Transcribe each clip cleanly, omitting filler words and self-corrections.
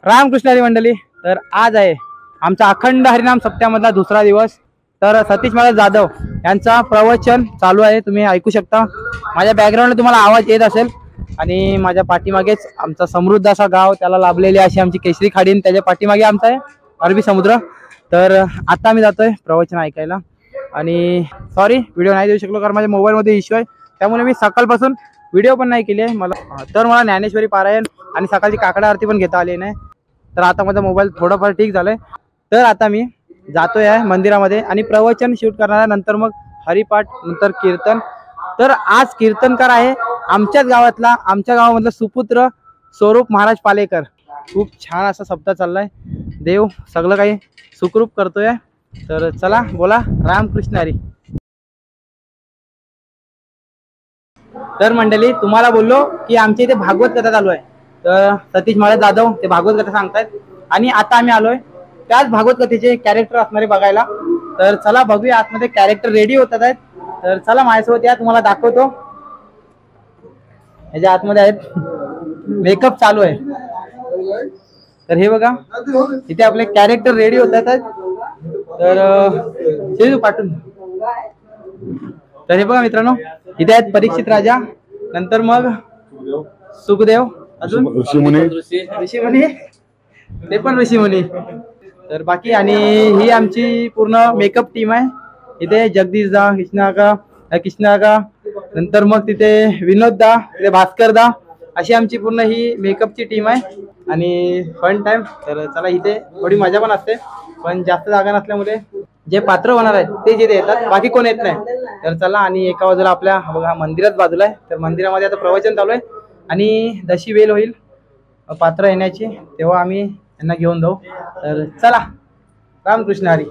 रामकृष्ण हरी मंडळी, तर आज आहे आमचा अखंड हरिनाम सप्त्यामधला दुसरा दिवस। तर सतीश महाराज जाधव यांचा प्रवचन चालू आहे, तुम्ही ऐकू शकता। माझ्या बॅकग्राऊंडला तुम्हाला आवाज येत असेल आणि माझ्या पाठीमागेच आमचा समृद्ध असा गाव, त्याला लाभलेली अशी आमची केशरी खाडी, त्याच्या पाठीमागे आमचा आहे अरबी समुद्र। तर आता मी जातोय प्रवचन ऐकायला आणि सॉरी व्हिडिओ नाही देऊ शकलो कारण माझ्या मोबाईलमध्ये इश्यू आहे, त्यामुळे मी सकाळपासून व्हिडिओ पण नाही केली आहे। मला ज्ञानेश्वरी पारायण आणि सकाळची काकडा आरती पण घेता आली नाही, तर आता माझा मोबाईल थोडाफार ठीक झालाय। तर आता मी जातोय आहे मंदिरामध्ये आणि प्रवचन शूट करणार आहे, नंतर मग हरिपाठ, नंतर कीर्तन। तर आज कीर्तनकार आहे आमच्याच गावातला, आमच्या गावामधला सुपुत्र स्वरूप महाराज पालेकर। खूप छान असा सप्ताह चाललाय, देव सगळं काही सुखरूप करतोय। तर चला बोला रामकृष्ण हरी। तर मंडळी तुम्हाला बोललो की आमच्या इथे भागवत कथा चालू आहे, तर सतीश महाराज जाधव ते भागवत कथा सांगतायत आणि आता आम्ही आलोय त्याच भागवत कथेचे कॅरेक्टर असणारे बघायला। तर चला बघूया, आतमध्ये कॅरेक्टर रेडी होतात आहेत। तर चला माझ्यासोबत या, तुम्हाला दाखवतो। ह्याच्या आतमध्ये आहेत, मेकअप चालू आहे। तर हे बघा इथे आपले कॅरेक्टर रेडी होतात आहेत। तर पाठवून, तर हे बघा मित्रांनो, इथे आहेत परीक्षित राजा, नंतर मग सुखदेव, अजून ऋषीमुनी, ते पण ऋषीमुनी। तर बाकी आणि ही आमची पूर्ण मेकअप टीम आहे। इथे जगदीश दा, कृष्णा का, नंतर मग तिथे विनोद दा, तिथे भास्कर दा, अशी आमची पूर्ण ही मेकअपची टीम आहे आणि फन टाइम। तर चला, इथे थोडी मजा पण असते, पण जास्त जागा नसल्यामुळे जे पात्र होणार आहेत ते जिथे येतात, बाकी कोण येत नाही। तर चला, आणि एका बाजूला आपल्या बघा मंदिरात बाजूला आहे, तर मंदिरामध्ये आता प्रवचन चालू आहे आणि जशी वेळ होईल पात्र येण्याची तेव्हा आम्ही यांना घेऊन जाऊ। तर चला, रामकृष्ण हरी।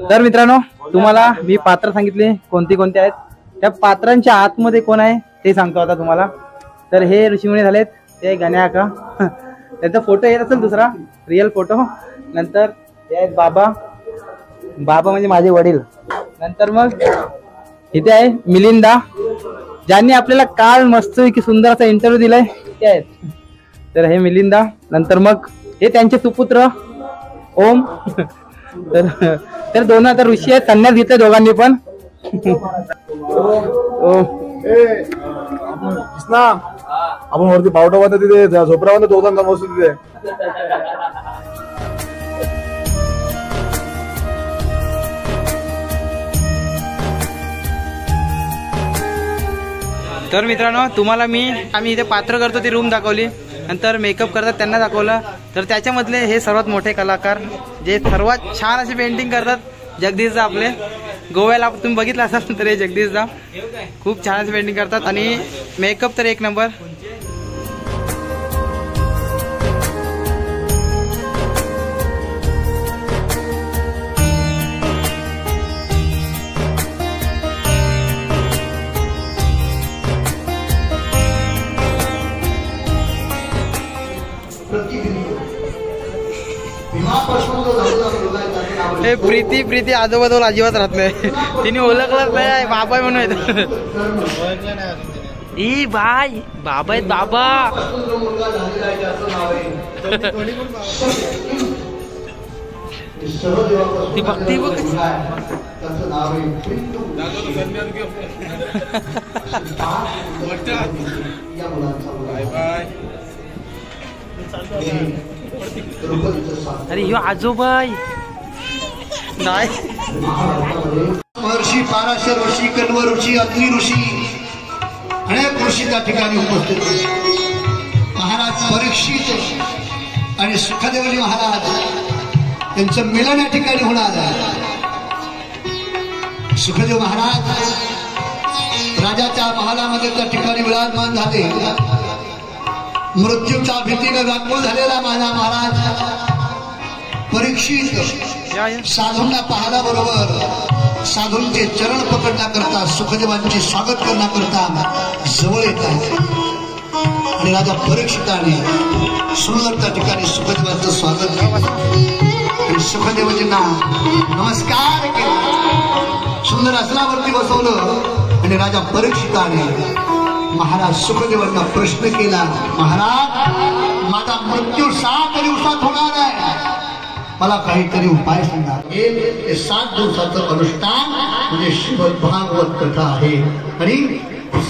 तर मित्रांनो, तुम्हाला मी पात्र सांगितले कोणती कोणती आहेत, त्या पात्रांच्या आतमध्ये कोण आहे ते सांगतो आता तुम्हाला। तर हे ऋषीमुनी झालेत, ते गण्या का, त्यांचा फोटो येत असेल दुसरा रिअल फोटो। नंतर हे आहेत बाबा, बाबा म्हणजे माझे वडील। नंतर मग इथे आहे मिलिंदा, ज्यांनी आपल्याला काल मस्त की सुंदर असा इंटरव्ह्यू दिलाय, ते आहेत। तर हे मिलिंदा, नंतर मग हे त्यांचे सुपुत्र ओम। तर दोन आता ऋषी आहेत, संन्यास घेतले दोघांनी पण। आपण वरती पावटावर तिथे झोपरावर दोघांना बसू तिथे। तर मित्रांनो, तुम्हाला आम्ही इथे पात्र करतो ती रूम दाखवली, नंतर मेकअप करतात त्यांना दाखवलं। तर त्याच्यामधले हे सर्वात मोठे कलाकार जे सर्वात छान असे पेंटिंग करतात, जगदीश दा आपले, गोव्याला तुम्ही बघितलं असाल तर हे जगदीश दा खूप छान असे पेंटिंग करतात आणि मेकअप तर एक नंबर। हे प्रीती आजोबाजवळ अजिबात राहत नाही, तिने ओळखलंच नाही बाबा म्हणून। ई बाय बाबा आहेत, बाबा ती बघती बघ। अरे यो आजोबाई नाही, महर्षी पाराशर ऋषी, कण्व ऋषी, अग्नी ऋषी, अनेक ऋषी त्या ठिकाणी उपस्थित होते। महाराज परीक्षित आणि सुखदेवजी महाराज त्यांचं मिलन या ठिकाणी होणार आहे। सुखदेव महाराज राजाच्या महालामध्ये त्या ठिकाणी विराजमान झाले. मृत्यूच्या भीतीने व्याकुळ झालेला माझा महाराज परीक्षित साधूंना पाहण्याबरोबर साधूंचे चरण पकडण्याकरता सुखदेवांचे स्वागत करण्याकरता जवळ येतात. आणि राजा परीक्षिताने सुंदर त्या ठिकाणी सुखदेवांचं स्वागत केलं आणि सुखदेवजींना नमस्कार केला. सुंदर आसनावरती बसवलं आणि राजा परीक्षिताने महाराज सुखदेवांना प्रश्न केला, महाराज माझा मृत्यू 7 दिवसात होणार आहे, मला काहीतरी उपाय सांगा. हे 7 दिवसाचं अनुष्ठान म्हणजे श्रीमद भागवत कथा आहे. आणि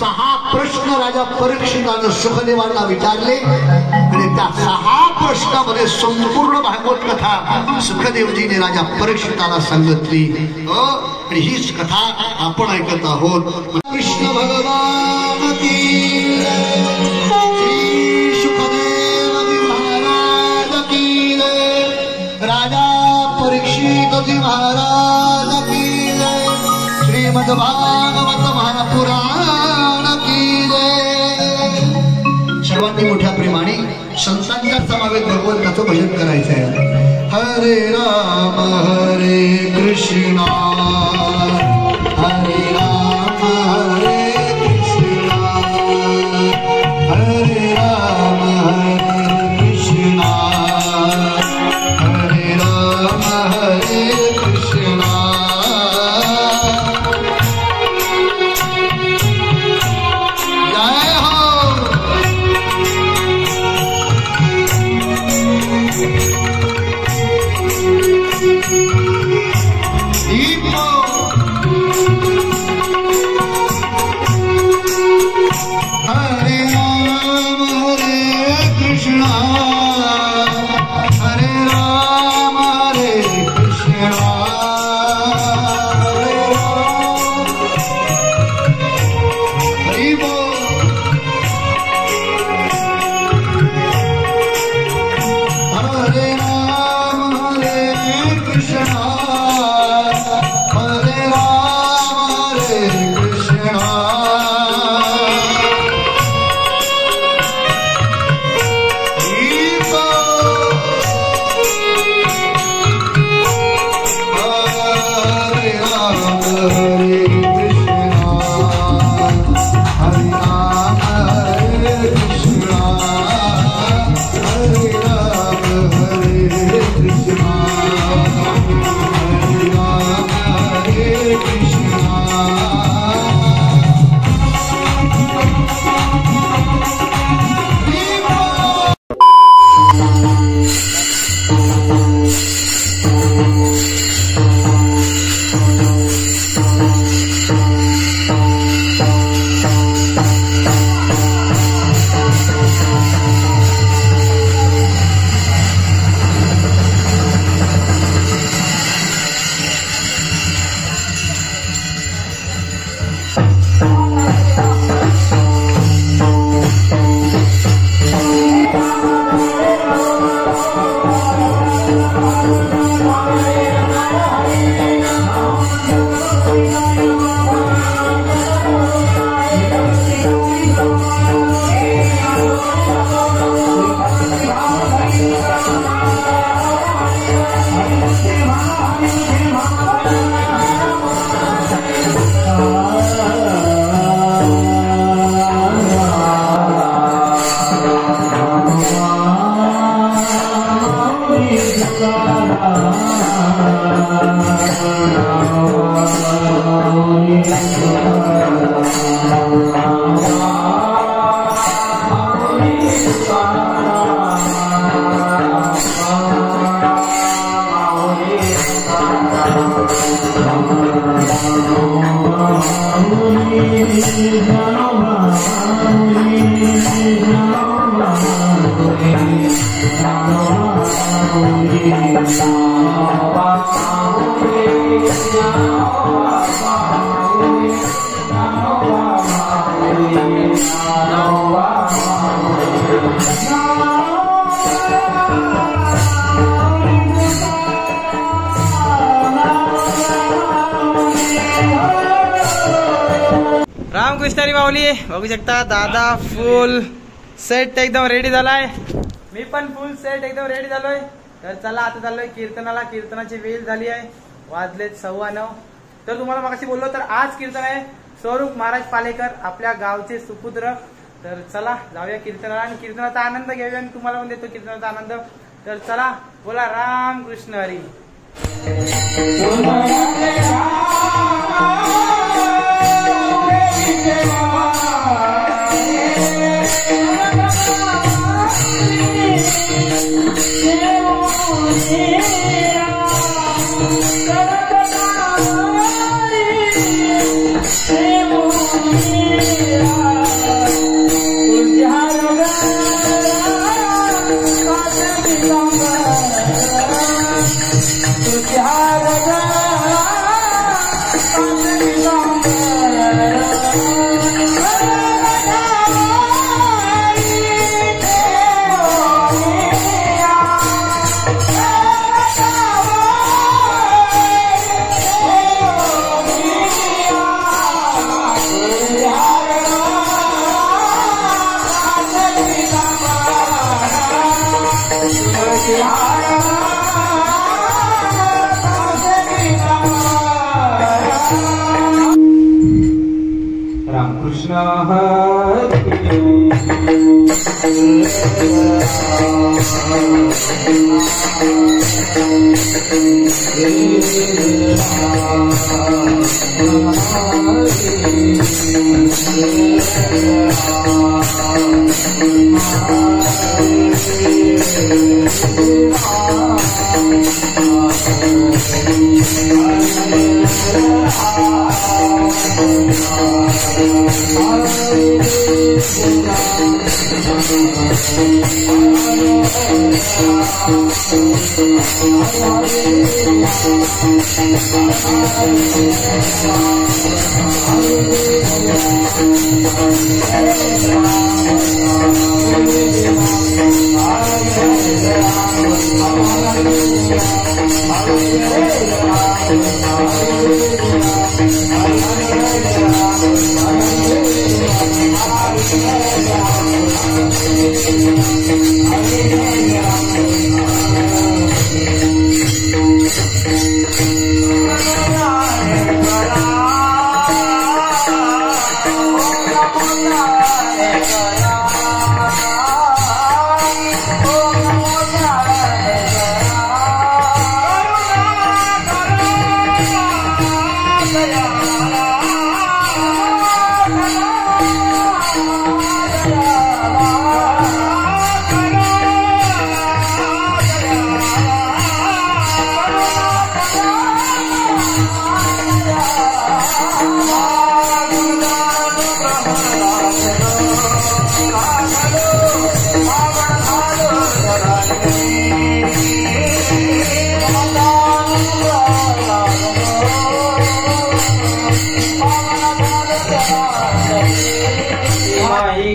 6 प्रश्न राजा परीक्षितानं सुखदेवांना विचारले आणि त्या 6 प्रश्नामध्ये संपूर्ण भागवत कथा सुखदेवजीने राजा परीक्षिताला सांगितली. आणि हीच कथा आपण ऐकत आहोत. कृष्ण भगवान की श्री सुखदेवजी महाराज की राजा परीक्षितजी महाराज की श्रीमद भागवत महापुराण की जय. सर्वांनी मोठ्या प्रेमाने संतांच्या समावेत भगवंताचं भजन करायचं आहे. हरे राम हरे कृष्णा हरे राम हरे कृष्णा हरे राम हरे कृष्णा हरे राम हरे कृष्णा. Thank you. रामकृष्णारी माऊली बघू शकता दादा फुल सेट एकदम रेडी झालाय. मी पण फुल सेट एकदम रेडी झालोय. तर चला आता चाललोय कीर्तनाला. कीर्तनाची वेळ झाली आहे, वाजलेत 9:15. तर तुम्हाला मगाशी बोललो तर आज कीर्तन आहे स्वरूप महाराज पालेकर आपल्या गावचे सुपुत्र. तर चला जाऊया कीर्तनाला आणि कीर्तनाचा आनंद घेऊया आणि तुम्हाला पण देतो कीर्तनाचा आनंद. तर चला बोला रामकृष्ण हरी. रामकृष्ण हरी.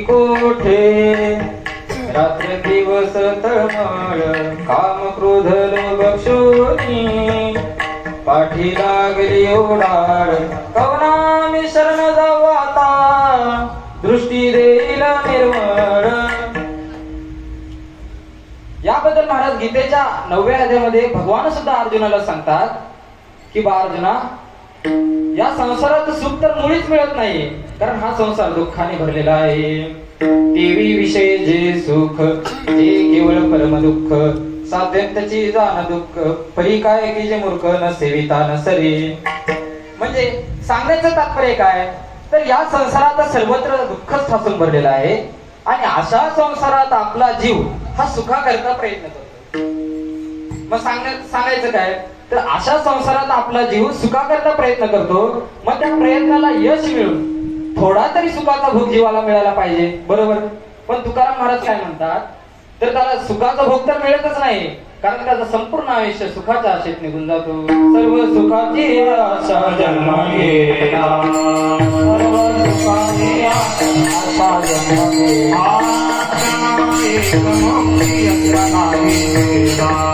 कोठे रात्र दिवस तळमळ काम क्रोध लोभ क्षोणी पाठी लागली ओढाळ कवना मी शरण जाऊ आता दृष्टी देईल निर्मळ. याबद्दल महाराज गीतेच्या 9व्या अध्यायामध्ये भगवान सुद्धा अर्जुनाला सांगतात की बा अर्जुना, या संसारात सुख तर मुळीच मिळत नाही, कारण हा संसार दुःखाने भरलेला आहे. देवी विषय जे सुख ते केवळ परम दुःख, साध्यंतची जाण दुःख परी काय की जे मूर्ख न सेविता न सरे. म्हणजे सांगायचं तात्पर्य काय, तर या संसारात सर्वत्र दुःखच ठासून भरलेला आहे आणि अशा संसारात आपला जीव हा सुखाकरता प्रयत्न करतो. मग सांगायचं काय, तर अशा संसारात आपला जीव सुखाकरता प्रयत्न करतो. मग त्या प्रयत्नाला यश मिळून थोडा तरी सुखाचा भोग जीवाला मिळाला पाहिजे, बरोबर. पण तुकाराम महाराज काय म्हणतात, तर त्याला सुखाचा भोग तर मिळतच नाही, कारण त्याचं संपूर्ण आयुष्य सुखाच्या आशेत निघून जातो. सर्व सुखाची आशा जन्म घेता, सर्व सुखाची आशा जन्म घेता.